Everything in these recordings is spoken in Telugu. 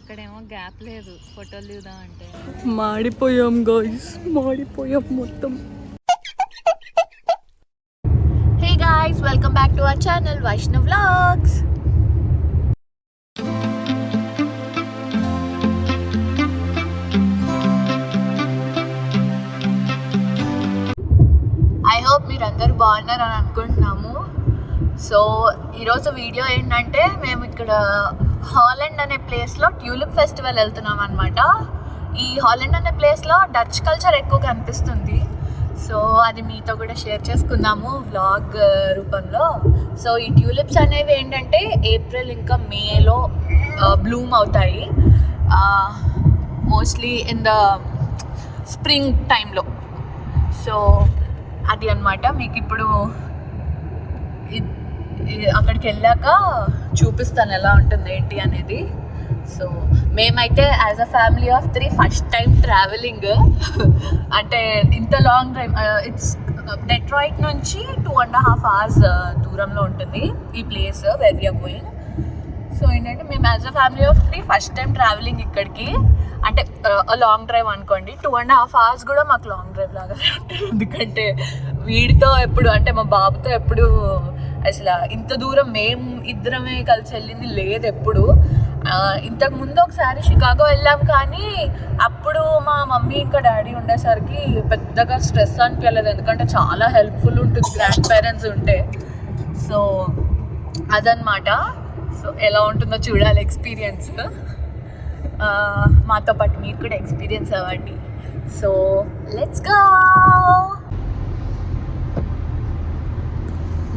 అక్కడేమో గ్యాప్ లేదు ఫోటోలు దిగుదాం అంటే. మాడిపోయాం గాయ్స్, మాడిపోయాం మొత్తం. Hey guys, welcome back to our channel Vaishnav vlogs. I hope మీరందరూ బాగున్నారని అనుకుంటున్నాము. సో ఈరోజు వీడియో ఏంటంటే మేము ఇక్కడ హాలండ్ అనే ప్లేస్లో ట్యూలిప్ ఫెస్టివల్ వెళ్తున్నాం అనమాట. ఈ హాలండ్ అనే ప్లేస్లో డచ్ కల్చర్ ఎక్కువ కనిపిస్తుంది. సో అది మీతో కూడా షేర్ చేసుకుందాము వ్లాగ్ రూపంలో. సో ఈ ట్యూలిప్స్ అనేవి ఏంటంటే ఏప్రిల్ ఇంకా మేలో బ్లూమ్ అవుతాయి, మోస్ట్లీ ఇన్ ద స్ప్రింగ్ టైంలో. సో అది అన్నమాట. మీకు ఇప్పుడు అక్కడికి వెళ్ళాక చూపిస్తాను ఎలా ఉంటుంది ఏంటి అనేది. సో మేమైతే as a family of 3 first time travelling. అంటే ఇంత లాంగ్ డ్రైవ్. ఇట్స్ డెట్రాయిట్ నుంచి 2.5 hours దూరంలో ఉంటుంది ఈ place where we are going. So ఏంటంటే మేము as a family of 3 first time travelling ఇక్కడికి. అంటే లాంగ్ డ్రైవ్ అనుకోండి, 2.5 hours కూడా మాకు లాంగ్ డ్రైవ్ లాగా ఉంటుంది. ఎందుకంటే వీడితో ఎప్పుడు, అంటే మా బాబుతో ఎప్పుడు అసలు ఇంత దూరం మేము ఇద్దరమే కలిసి వెళ్ళింది లేదు ఎప్పుడు. ఇంతకు ముందు ఒకసారి షికాగో వెళ్ళాం, కానీ అప్పుడు మా మమ్మీ ఇంకా డాడీ ఉండేసరికి పెద్దగా స్ట్రెస్ అనిపించలేదు, ఎందుకంటే చాలా హెల్ప్ఫుల్ ఉంటుంది గ్రాండ్ పేరెంట్స్ ఉంటే. సో అదనమాట. సో ఎలా ఉంటుందో చూడాలి ఎక్స్పీరియన్స్. మాతో పాటు మీరు కూడా ఎక్స్పీరియన్స్ అవ్వండి. So let's go.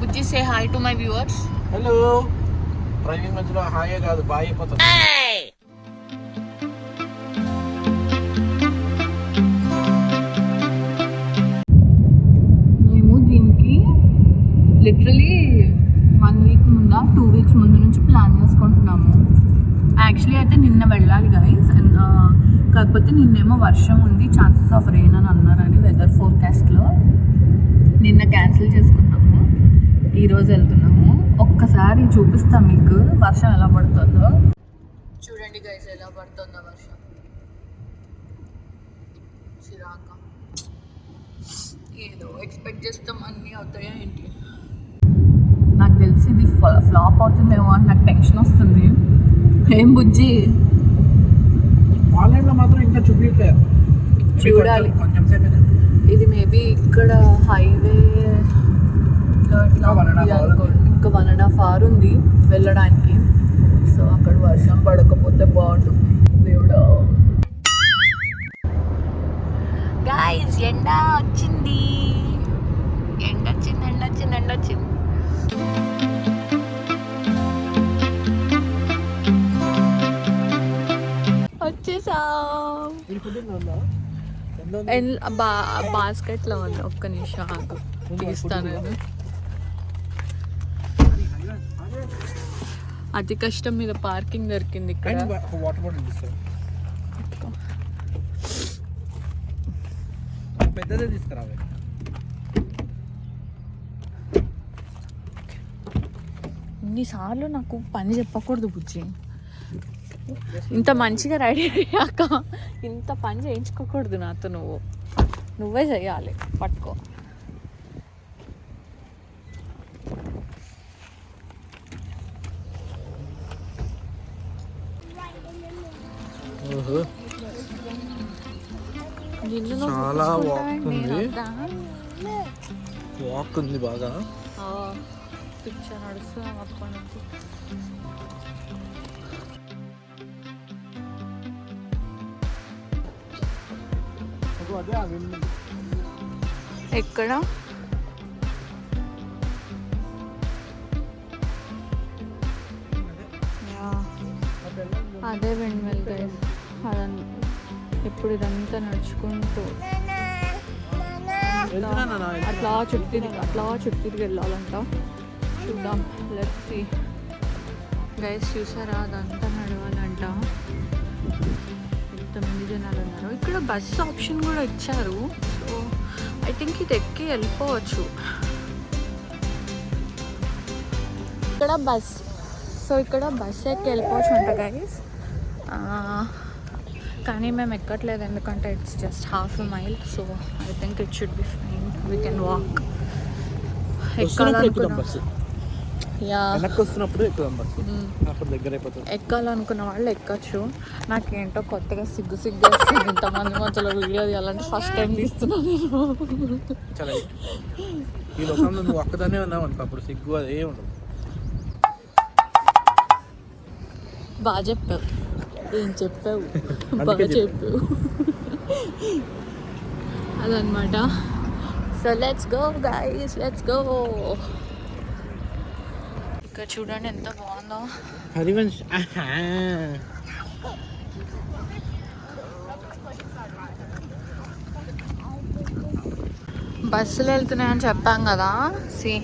Bujji, say hi to my viewers. Hello. Driving మధ్యలో హాయే కాదు బాయ్ అయిపోతుంది. మేము దీనికి లిటరలీ 1 week ముందా 2 weeks ముందు నుంచి ప్లాన్ చేసుకుంటున్నాము. యాక్చువల్లీ అయితే నిన్న వెళ్ళాలి గైస్, కాకపోతే నిన్నేమో వర్షం ఉంది, ఛాన్సెస్ ఆఫ్ రెయిన్ అని అన్నారని వెదర్ ఫోర్కాస్ట్లో నిన్న క్యాన్సిల్ చేసుకున్నాము. ఈరోజు వెళ్తున్నాము. ఒక్కసారి చూపిస్తాం మీకు వర్షం ఎలా పడుతుందో. చూడండి గైస్ ఎలా పడుతుందో వర్షం. చిరాక. ఏదో ఎక్స్పెక్ట్ చేస్తాం, అన్నీ అవుతాయా ఏంటి. నాకు తెలిసి ఇది ఫ్లాప్ అవుతుందేమో అని నాకు టెన్షన్ వస్తుంది. ఏం బుజ్జి, ఆన్లైన్లో మాత్రం ఇంకా చూపించలేదు, చూడాలి కొంచెం సేపు. ఇది మేబీ ఇక్కడ హైవే ఇంకా 1.5 hour ఉంది వెళ్ళడానికి. సో అక్కడ వర్షం పడకపోతే బాగుంటుంది దేవుడా. గైస్ ఎండ వచ్చింది, ఎండ వచ్చింది, ఎండ వచ్చింది, ఎండ వచ్చింది. వచ్చేసా. బాస్కెట్లో ఉంది, ఒక్క నిమిషం ఆగు, తీస్తాను. అతి కష్టం మీద పార్కింగ్ దొరికింది ఇక్కడ. వాటర్ బాటిల్ తీసుకో, పెద్దదే తీసుకురావాలి. ఇన్నిసార్లు నాకు పని చెప్పకూడదు బుజ్జి. ఇంత మంచిగా రెడీ అయ్యాక ఇంత పని చేయించుకోకూడదు నాతో. నువ్వే చేయాలి. పట్టుకో. చాలా వాక్ ఉంది బాగా. పిక్చర్ నడుస్తున్నాం అప్పటి నుంచి. ఎక్కడ అదే వెండ్మెల్ గైస్. అదన్న ఇప్పుడు ఇదంతా నడుచుకుంటూ అట్లా చుట్టూ వెళ్ళాలంట. చూద్దాం, లెట్స్ సీ. గైస్ చూసారా, అదంతా నడవాలంట. ఎంతమంది జనాలు ఉన్నారు. ఇక్కడ బస్ ఆప్షన్ కూడా ఇచ్చారు. సో ఐ థింక్ ఇది ఎక్కి వెళ్ళిపోవచ్చు. ఇక్కడ బస్ ఎక్కి వెళ్ళిపోవచ్చు అంట గైస్. కానీ మేము ఎక్కట్లేదు ఎందుకంటే it's just half a mile. So I think it should be fine, we can walk. ఎక్కాలనుకున్న వాళ్ళు ఎక్కచ్చు. నాకేంటో కొత్తగా సిగ్గు వస్తుంది ఇంతమంది మధ్యలో వీడియో తీయాలంటే. ఫస్ట్ టైం తీస్తున్నా నేను. ఈ లోకంలో నువ్వు ఒక్కదానే ఉన్నావు అనుకో, అప్పుడు సిగ్గు అదే ఉండదు. బాగా చెప్పావు, ఏం చెప్పావు, బాగా చెప్పావు. అదనమాట. So let's go guys, let's go. ఇక్కడ చూడండి ఎంత బాగుందో. హరివంశ్ బస్సులు వెళ్తున్నాయని చెప్పాం కదా. సి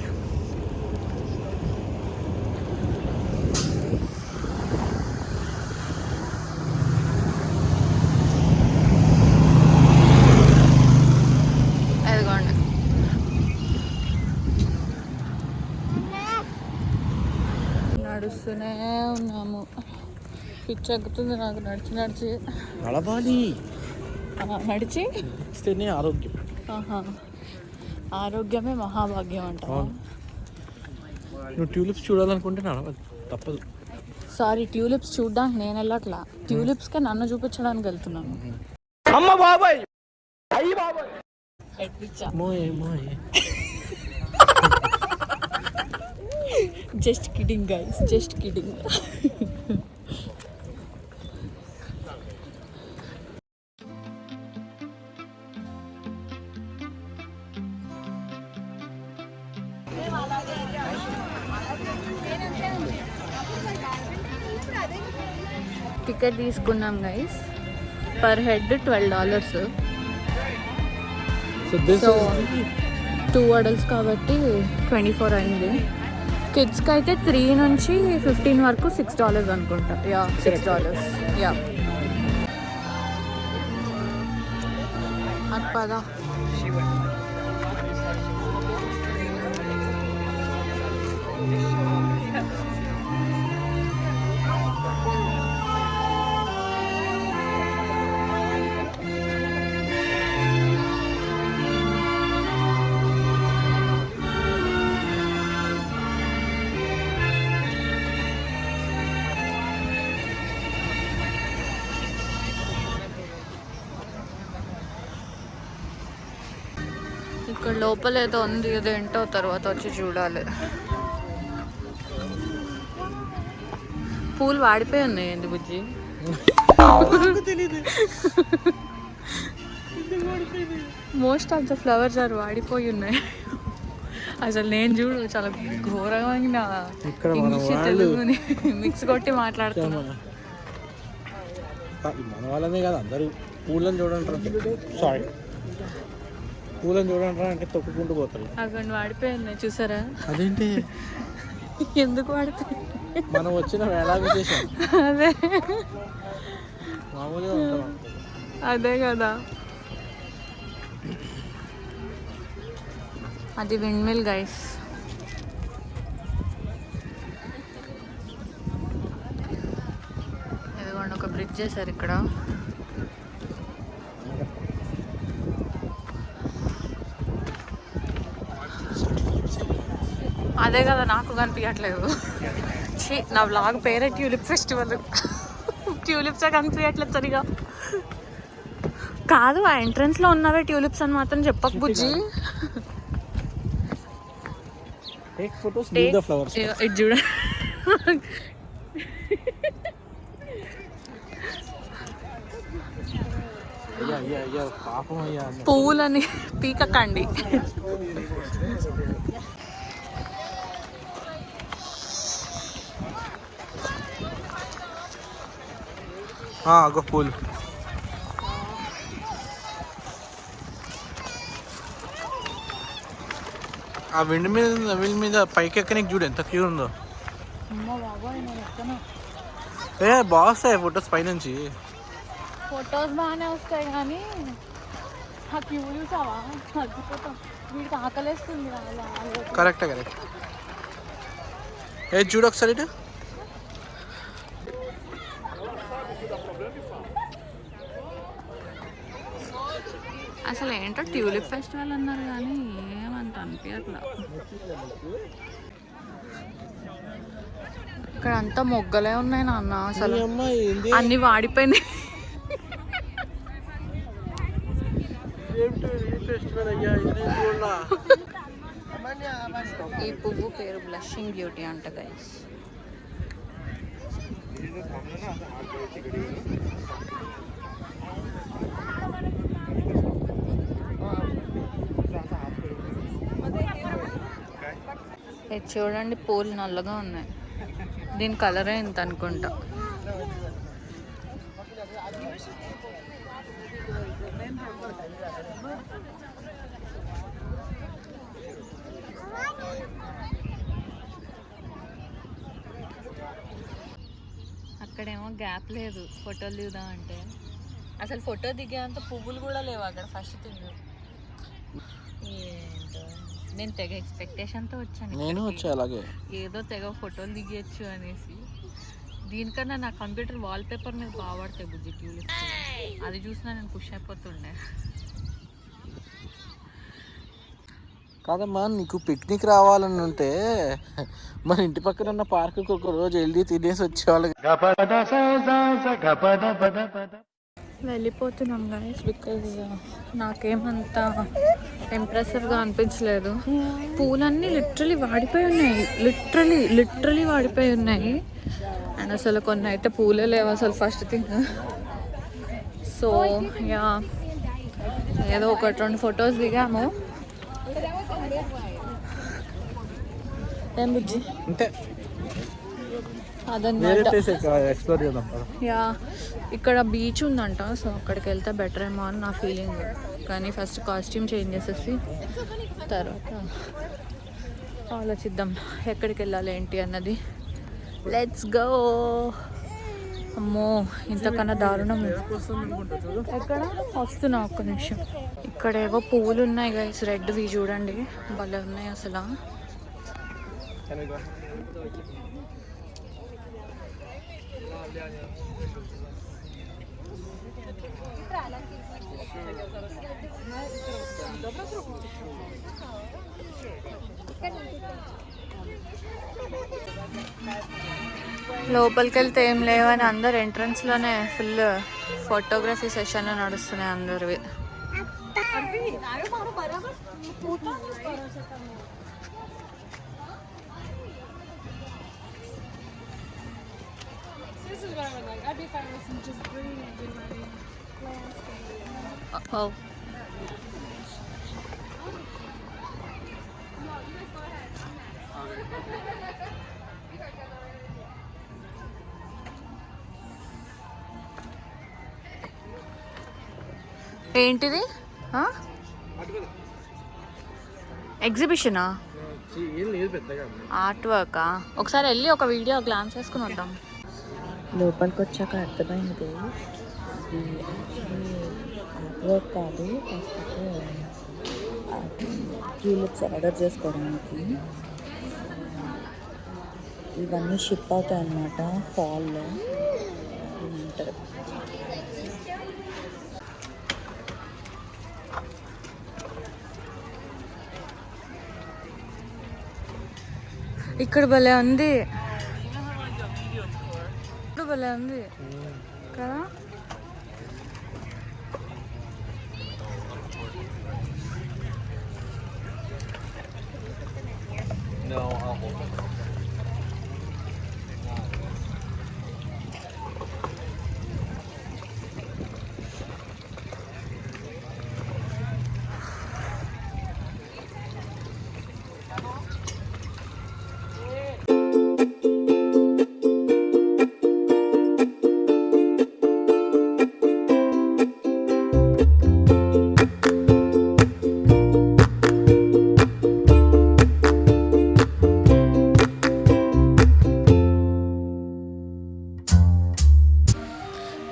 అదిగోండి. నడుస్తూనే ఉన్నాము. పిచ్చెక్కుతుంది నాకు నడిచి నడవాలి. నడిచి ఇస్తేనే ఆరోగ్యం. ఆరోగ్యమే మహాభాగ్యం అంట. నువ్వు ట్యూలిప్స్ చూడాలనుకుంటే నడవాలి, తప్పదు. సారీ, ట్యూలిప్స్ చూడడానికి నేను వెళ్ళట్లా, ట్యూలిప్స్కే నన్ను చూపించడానికి వెళ్తున్నాను. అమ్మ బాబాయ్, అయ్యి బాబాయ్, just kidding guys, just kidding. Ticket తీసుకున్నాం guys, per head $12. So 2 adults కాబట్టి 24 అయింది. కిడ్స్కి అయితే 3 నుంచి 15 వరకు $6 అనుకుంటా. యా, $6. యా, అది పదా. ఇక్కడ లోపల ఏదో ఉంది, అదేంటో తర్వాత వచ్చి చూడాలి. పూలు వాడిపోయి ఉన్నాయి. ఏంది బుజ్జి? Most of the flowers are వాడిపోయి ఉన్నాయి. అసలు నేను చూడు చాలా ఘోరమైన ఇంగ్లీష్ తెలుగుని మిక్స్ కొట్టి మాట్లాడుతున్నాను. మన వాళ్ళనే కదా అందరూ పూలను చూడండి. సారీ, పూలను చూడండి అంటే తొక్కుకుంటూ పోతారు. అక్కడ వాడిపోయింది చూసారా? అదేంటి, ఎందుకు వాడిపోయి? మనం వచ్చిన వేళ విశేషం. అదే మామూలుగా ఉంటాం. అదే కదా. అది విండ్ మిల్ గైస్. ఇదిగోండి ఒక బ్రిడ్జ్ చేశారు ఇక్కడ. అదే కదా నాకు కనిపించట్లేదు. నా వ్లాగ్ పేరే ట్యూలిప్ ఫెస్టివల్. ట్యూలిప్సే కనిపించట్లేదు సరిగా. కాదు, ఆ ఎంట్రన్స్లో ఉన్నవే ట్యూలిప్స్ అని మాత్రం చెప్పకు బుజ్జి. ఇటు చూడ, పువ్వులని పీకకండి. ఒక పూలు. ఆ విండ్ మీద పైకి ఎక్కనికి చూడు ఎంత క్యూ ఉందో. బాగా వస్తాయి ఫొటోస్ పైనుంచి. ఫొటోస్ బాగానే వస్తాయి కానీ ఆ క్యూ చూసావా? మర్చిపోతాం, వీడికి ఆకలేస్తుంది. కరెక్టే. ఏ చూడు ఒకసారి ఇటు. అసలు ఏంటో ట్యూలిప్ ఫెస్టివల్ అన్నారు కానీ ఏమంత అనిపించట్లా. ఇక్కడ అంతా మొగ్గలే ఉన్నాయి నాన్న, అసలు అన్ని వాడిపోయినాయి. ఈ పువ్వు పేరు బ్లషింగ్ బ్యూటీ అంట గైస్. ఇది చూడండి, పూలు నల్లగా ఉన్నాయి. దీని కలరే ఇంత అనుకుంటా. అక్కడేమో గ్యాప్ లేదు ఫోటోలు దిగుదాం అంటే. అసలు ఫోటో దిగేంత పువ్వులు కూడా లేవు అక్కడ. ఫస్ట్ థింగ్ ఏంటో, నేను తెగ ఎక్స్పెక్టేషన్తో వచ్చాను. నేను వచ్చా అలాగే, ఏదో తెగ ఫోటోలు దిగేయచ్చు అనేసి. దీనికన్నా నా కంప్యూటర్ వాల్పేపర్ మీద బాగా పడతాయి బుజ్జి ట్యూలిప్స్. అది చూసినా నేను ఖుషి అయిపోతుండే. కాదమ్మా, నీకు పిక్నిక్ రావాలని ఉంటే మన ఇంటి పక్కన ఉన్న పార్కుకి ఒక రోజు వెళ్ళి తినేసి వచ్చేవాళ్ళు. వెళ్ళిపోతున్నాం గైస్, బికాజ్ నాకేమంత ఇంప్రెసివ్గా అనిపించలేదు. పూలన్నీ లిటరలీ వాడిపోయి ఉన్నాయి, లిటరలీ వాడిపోయి ఉన్నాయి. అండ్ అసలు కొన్ని అయితే పూలే లేవు అసలు ఫస్ట్ థింగ్. సో యా, ఏదో 1-2 ఫొటోస్ దిగాము. ఏం బుజ్జి అంటే అదన్నమాట. ఎక్స్ప్లోర్ చేద్దాం. యా, ఇక్కడ బీచ్ ఉందంట, సో అక్కడికి వెళ్తే బెటర్ ఏమో అని నా ఫీలింగ్. కానీ ఫస్ట్ కాస్ట్యూమ్ చేంజ్ చేసేసి తర్వాత ఆలోచిద్దాం ఎక్కడికి వెళ్ళాలి ఏంటి అన్నది. Let's go. అమ్మో, ఇంతకన్నా దారుణం ఎక్కడ వస్తున్నా, ఒక్క నిమిషం. ఇక్కడ ఏవో పువ్వులు ఉన్నాయి గైస్, రెడ్వి చూడండి, భలే ఉన్నాయి అసలు. లోపలికి వెళ్తే ఏం లేవని అందరు ఎంట్రన్స్లోనే ఫుల్ ఫోటోగ్రఫీ సెషన్ నడుస్తున్నాయి అందరివి. Oh. ఏంటిది? ఎగ్జిబిషనా? ఆర్ట్ వర్కా? ఒకసారి వెళ్ళి ఒక వీడియో గ్లాన్స్ వేసుకుని వద్దాం. లోపలికి వచ్చాక అర్థమైంది ఆర్ట్ వర్క్ కాదు, కాకపోతే ట్యూలిప్స్ ఆర్డర్ చేసుకోవడానికి. ఇవన్నీ షిప్ అవుతాయి అన్నమాట ఫాల్లో ఉంటారు. ఇక్కడ భలే ఉంది, ఇక్కడ భలే ఉంది కదా.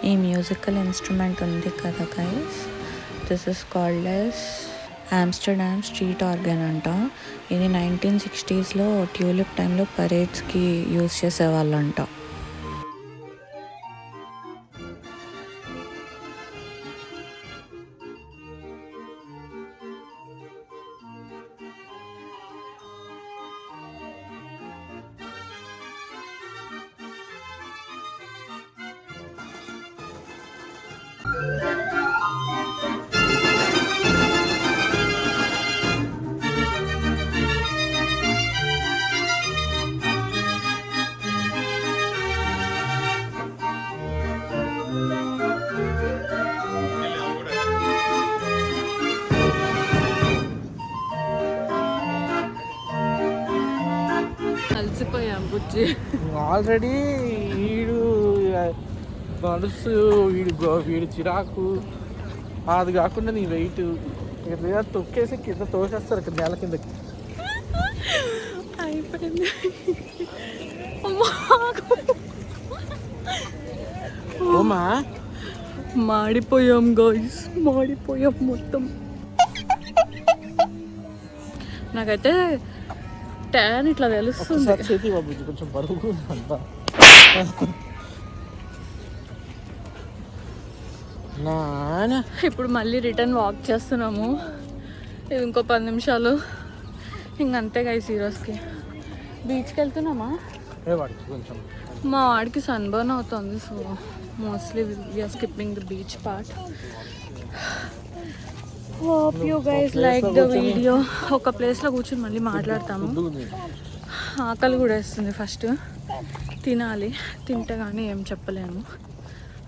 ఈ మ్యూజికల్ ఇన్స్ట్రుమెంట్ ఉంది కదా guys, this is called as Amsterdam street organ అంట. ఇది 1960s ట్యూలిప్ టైంలో పరేడ్స్కి యూజ్ చేసేవాళ్ళంట. కలిసిపోయాం బుజ్జి. ఆల్రెడీ వీడు మనసు వీడు చిరాకు, అది కాకుండా నీ వెయిట్ ఏదైనా తొక్కేసి కింద తోసేస్తారు ఇక్కడ నేల కిందకి. అయిపోయింది. ఓమా మాడిపోయాం గాయ్స్, మాడిపోయాం మొత్తం. నాకైతే ట్యాన్ ఇట్లా తెలుస్తుంది. చేతి బాబు కొంచెం బరువు అంతా. ఇప్పుడు మళ్ళీ రిటర్న్ వాక్ చేస్తున్నాము. ఇంకో 10 నిమిషాలు ఇంకంతే గైస్. ఈరోజుకి బీచ్కి వెళ్తున్నామా? కొంచెం మా వాడికి సన్బర్న్ అవుతుంది, so mostly we're skipping the beach part. Hope you guys like the video. ఒక ప్లేస్లో కూర్చొని మళ్ళీ మాట్లాడతాము. ఆకలి కూడా వేస్తుంది, ఫస్ట్ తినాలి. తింటే కానీ ఏం చెప్పలేము,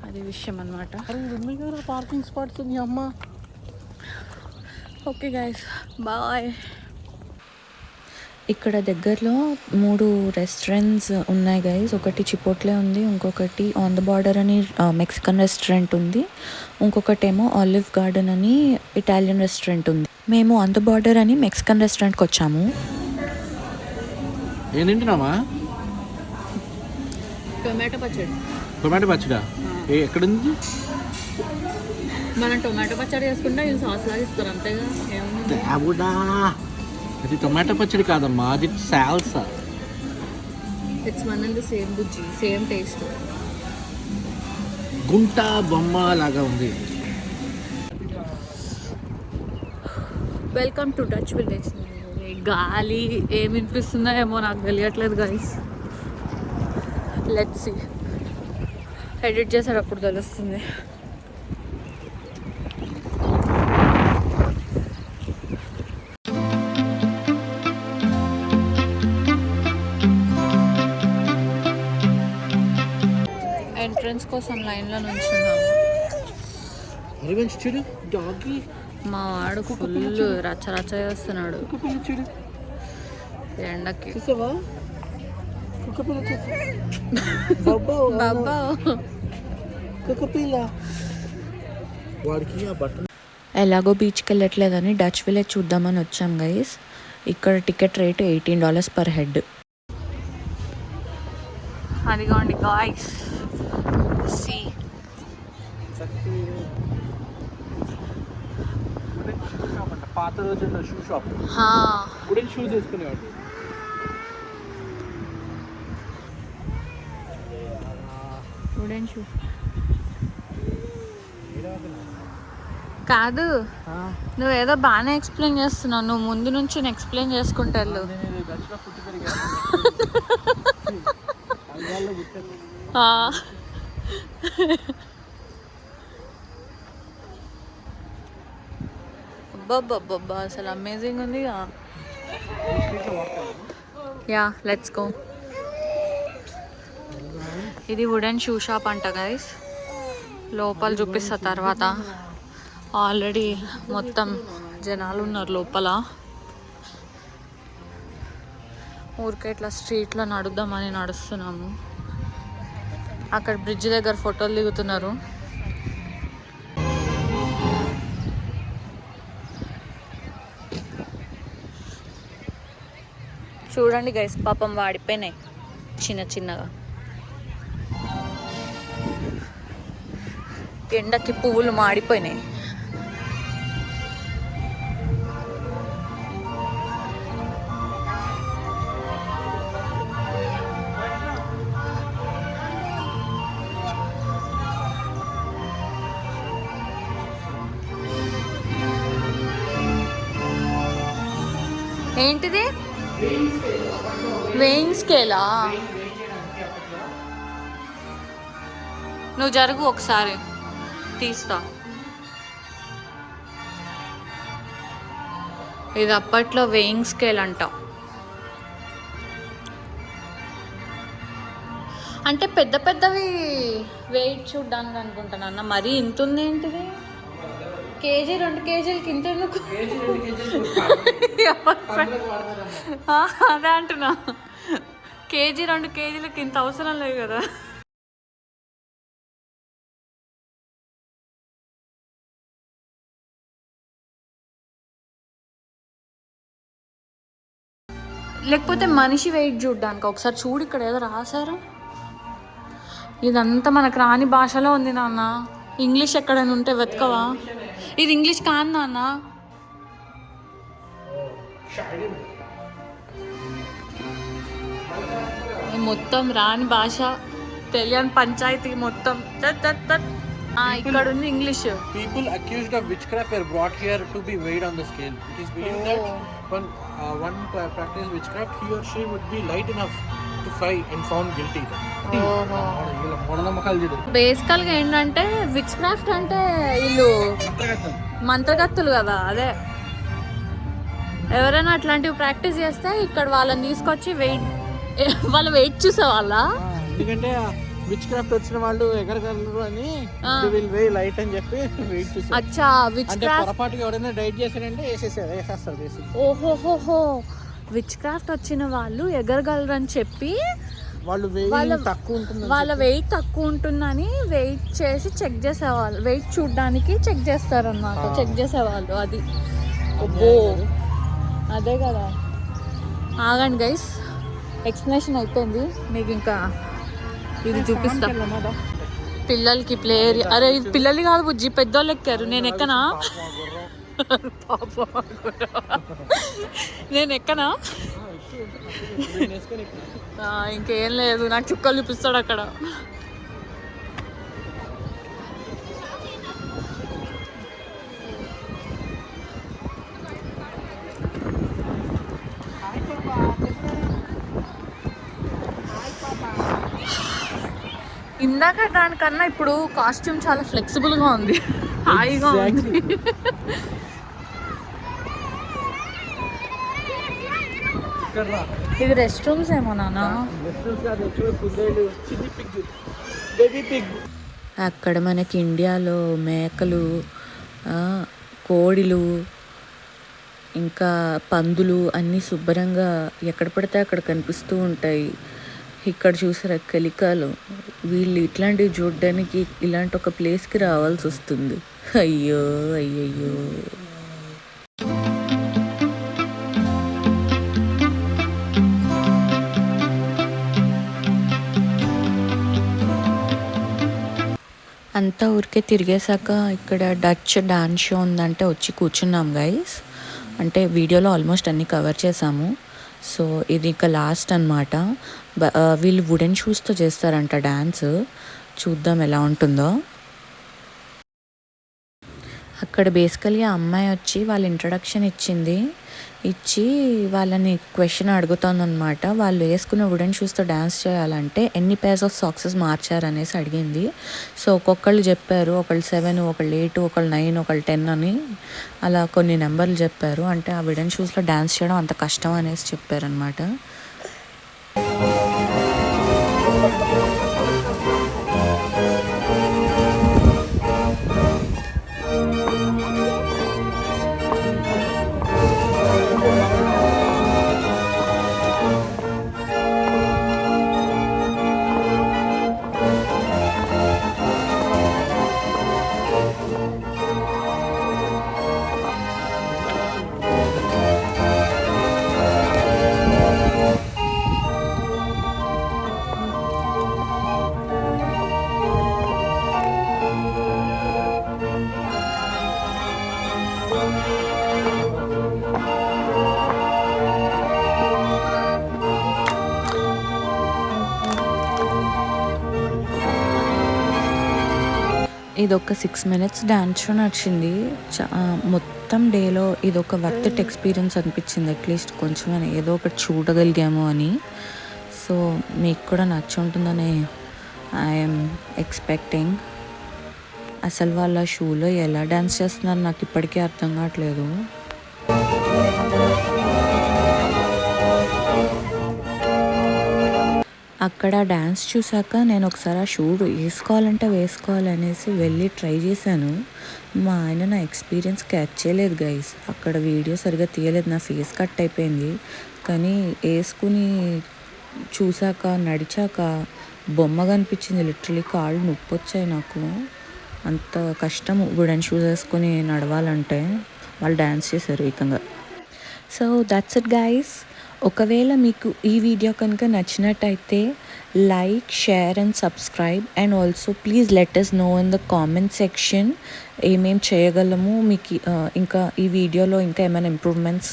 అది విషయం అన్నమాట. పార్కింగ్ స్పాట్స్ ఉంది అమ్మ. Okay guys, bye. ఇక్కడ దగ్గరలో 3 రెస్టారెంట్స్ ఉన్నాయి గైస్. ఒకటి చిపోట్లే ఉంది, ఇంకొకటి ఆన్ ద బార్డర్ అని మెక్సికన్ రెస్టారెంట్ ఉంది, ఇంకొకటి ఏమో ఆలివ్ గార్డెన్ అని ఇటాలియన్ రెస్టారెంట్ ఉంది. మేము ఆన్ ద బార్డర్ అని మెక్సికన్ రెస్టారెంట్కి వచ్చాము. ఏం తింటున్నామా? టొమాటో పచ్చడి. టొమాటో పచ్చడా? ఎక్కడుంది? మనం టొమాటో పచ్చడి చేసుకుంటే ఇది సాస్ లాగా ఇస్తారు, అంతేగా. ఏముంది? అది టొమాటో పచ్చడి కాదమ్మా, అది salsa. It's one and the same Bujji, same taste. గుంట బొమ్మ లాగా ఉంది. Welcome to Dutch village. గాలి ఏమి వినిపిస్తుందో ఏమో నాకు తెలియట్లేదు గైస్. లెట్స్ సీ, ఎడిట్ చేసేటప్పుడు తెలుస్తుంది. ఎంట్రన్స్ కోసం లైన్లో నుంచున్నాము. చూడు డాగి, మా వాడు ఫుల్ రచ్చ రచ్చ చేస్తున్నాడు చూడు ఎండకి. చూసావా? బాబా వాడికి ఆ బట్టలు. ఎలాగో బీచ్కి వెళ్ళట్లేదని డచ్ విలేజ్ చూద్దామని వచ్చాం గైస్. ఇక్కడ టికెట్ రేట్ $18 per head. అదిగోండి గాయ్స్, సీ. పాత రోజుల్లో షూ షాప్, వుడెన్ షూస్ వేసుకునేవాడు. వుడెన్ షూ కాదు, నువ్వేదో బాగానే ఎక్స్ప్లెయిన్ చేస్తున్నావు. నువ్వు ముందు నుంచి ఎక్స్ప్లెయిన్ చేసుకుంటారు. అబ్బబ్బబ్బబ్బా, అసలు అమేజింగ్ ఉంది. Yeah, let's go. ఇది వుడెన్ షూ షాప్ అంట గైస్. లోపల చూపిస్తా తర్వాత. ఆల్రెడీ మొత్తం జనాలు ఉన్నారు లోపల. ఊరికే ఇట్లా స్ట్రీట్లో నడుద్దామని నడుస్తున్నాము. అక్కడ బ్రిడ్జ్ దగ్గర ఫోటోలు దిగుతున్నారు. చూడండి గైస్, పాపం వాడిపోయినాయి చిన్న చిన్నగా. ఎండకి పువ్వులు మాడిపోయినాయి. ఏంటిది? Weighing Scala? నువ్వు జరుగు ఒకసారి. తీస్తా. ఇది అప్పట్లో వెయింగ్ స్కేల్ అంట. అంటే పెద్ద పెద్దవి వెయిట్ చూడ్డానికి అనుకుంటాను అన్న. మరీ ఇంత ఉంది ఏంటిది? కేజీ 2 కేజీలకి ఇంత ఎందుకు? అదే అంటున్నా, కేజీ 2 కేజీలకి ఇంత అవసరం లేదు కదా. లేకపోతే మనిషి వెయిట్ చూడ్డానికి ఒకసారి చూడు, ఇక్కడ ఏదో రాశారు. ఇదంతా మనకు రాని భాషలో ఉంది నాన్న. ఇంగ్లీష్ ఎక్కడైనా ఉంటే వెతకవా? ఇది ఇంగ్లీష్ కాదు నాన్న. మొత్తం రాని భాష, తెలియని పంచాయతీ మొత్తం. ఇక్కడ ఉంది English. People accused of witchcraft were brought here to be weighed on the scale. It is believed that when one practiced witchcraft, he or she would be light enough to fly and found guilty. బేసికల్గా ఏంటంటే విచ్ క్రాఫ్ట్ అంటే వీళ్ళు మంత్రగత్తులు కదా. అదే ఎవరైనా అట్లాంటివి ప్రాక్టీస్ చేస్తే ఇక్కడ వాళ్ళని తీసుకొచ్చి వాళ్ళ వెయిట్ చూసే వాళ్ళ. ఎందుకంటే విచ్ క్రాఫ్ట్ వచ్చిన వాళ్ళు ఎగరగలరు అని లైట్ అని చెప్పి వెయిట్ చూసారు. అచ్చా, విచ్ క్రాఫ్ట్ పొరపాటుగా ఎవరైనా డైట్ చేశారంటే వేసేస్తారు. ఓహోహోహో, విచ్ క్రాఫ్ట్ వచ్చిన వాళ్ళు ఎగరగలరు అని చెప్పి వాళ్ళ వెయిట్ తక్కువ ఉంటుందని వెయిట్ చేసి చెక్ చేసేవాళ్ళు. వెయిట్ చూడడానికి చెక్ చేస్తారు అన్నమాట, చెక్ చేసేవాళ్ళు. అది అదే కదా. ఆగండి గైస్, ఎక్స్ప్లెనేషన్ అయిపోయింది. మీకు ఇంకా ఇది చూపిస్తా. పిల్లలకి ప్లే ఏరియా. అరే ఇది పిల్లలు కాదు బుజ్జి, పెద్దోళ్ళు ఎక్కారు. నేను ఎక్కనా? నేను ఎక్కనా? ఇంకేం లేదు, నాకు చుక్కలు చూపిస్తాడు అక్కడ. ఇందాక దానికన్నా ఇప్పుడు కాస్ట్యూమ్ చాలా ఫ్లెక్సిబుల్గా ఉంది, హాయిగా ఉంది. ఇది రెస్ట్ రూమ్స్ ఏమో నాన్న. అక్కడ మనకి ఇండియాలో మేకలు, కోడిలు, ఇంకా పందులు అన్నీ శుభ్రంగా ఎక్కడ పడితే అక్కడ కనిపిస్తూ ఉంటాయి. ఇక్కడ చూసారా కలికాలు. వీళ్ళు ఇట్లాంటివి చూడడానికి ఇలాంటి ఒక ప్లేస్కి రావాల్సి వస్తుంది. అయ్యో అయ్యయ్యో. అంతా ఊరికే తిరిగేశాక ఇక్కడ డచ్ డాన్స్ షో ఉందంటే వచ్చి కూర్చున్నాం గైస్. అంటే వీడియోలో ఆల్మోస్ట్ అన్నీ కవర్ చేసాము. సో ఇది ఇంకా లాస్ట్ అనమాట. వీళ్ళు వుడెన్ షూస్తో చేస్తారంట డ్యాన్స్. చూద్దాం ఎలా ఉంటుందో. అక్కడ బేసికల్గా అమ్మాయి వచ్చి వాళ్ళ ఇంట్రడక్షన్ ఇచ్చి వాళ్ళని క్వశ్చన్ అడుగుతుందన్నమాట. వాళ్ళు వేసుకున్న వుడెన్ షూస్తో డ్యాన్స్ చేయాలంటే ఎన్ని పేర్స్ ఆఫ్ సాక్సెస్ మార్చారనేసి అడిగింది. సో ఒక్కొక్కళ్ళు చెప్పారు, ఒకళ్ళు 7, ఒకళ్ళు 8, ఒకళ్ళు 9, ఒకళ్ళు 10 అని అలా కొన్ని నెంబర్లు చెప్పారు. అంటే ఆ వుడెన్ షూస్లో డ్యాన్స్ చేయడం అంత కష్టం అనేసి చెప్పారనమాట. ఇది ఒక 6 minutes డ్యాన్స్ షో నడిచింది. మొత్తం డేలో ఇది ఒక వర్త్ ఎక్స్పీరియన్స్ అనిపించింది. అట్లీస్ట్ కొంచెం ఏదో ఒకటి చూడగలిగాము అని. సో మీకు కూడా నచ్చి ఉంటుందని ఐఎమ్ ఎక్స్పెక్టింగ్. అసలు వాళ్ళ షూలో ఎలా డ్యాన్స్ చేస్తున్నారు నాకు ఇప్పటికీ అర్థం కావట్లేదు. అక్కడ డ్యాన్స్ చూసాక నేను ఒకసారి ఆ షూ వేసుకోవాలంటే వేసుకోవాలనేసి వెళ్ళి ట్రై చేశాను. మా ఆయన నా ఎక్స్పీరియన్స్ క్యాచ్ చేయలేదు గైస్. అక్కడ వీడియో సరిగా తీయలేదు, నా ఫేస్ కట్ అయిపోయింది. కానీ వేసుకుని చూసాక నడిచాక బొమ్మగా అనిపించింది. లిటరలీ కాళ్ళు నొప్పి వచ్చాయి నాకు. అంత కష్టం వుడెన్ షూస్ వేసుకొని నడవాలంటే. వాళ్ళు డ్యాన్స్ చేశారు ఏకంగా. So that's it guys. ఒకవేళ మీకు ఈ వీడియో కనుక నచ్చినట్టయితే like, share and subscribe. And also please let us know in the comment section ఏమేం చేయగలము, మీకు ఇంకా ఈ వీడియోలో ఇంకా ఏమైనా ఇంప్రూవ్మెంట్స్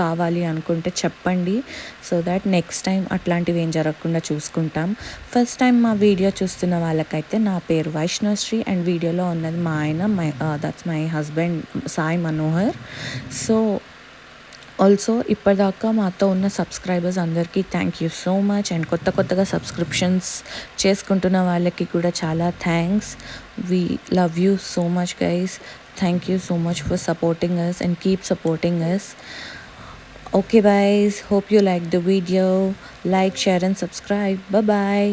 కావాలి అనుకుంటే చెప్పండి. సో దాట్ నెక్స్ట్ టైం అట్లాంటివి ఏం జరగకుండా చూసుకుంటాం. ఫస్ట్ టైం మా వీడియో చూస్తున్న వాళ్ళకైతే నా పేరు వైష్ణవశ్రీ అండ్ వీడియోలో ఉన్నది మా ఆయన, that's my husband Sai Manohar. So also ఇప్పటిదాకా మాతో ఉన్న సబ్స్క్రైబర్స్ అందరికీ thank you so much. And కొత్తగా సబ్స్క్రిప్షన్స్ చేసుకుంటున్న వాళ్ళకి కూడా చాలా thanks. We love you so much guys. Thank you so much for supporting us and keep supporting us. Okay guys, hope you liked the video. Like, share and subscribe. Bye bye.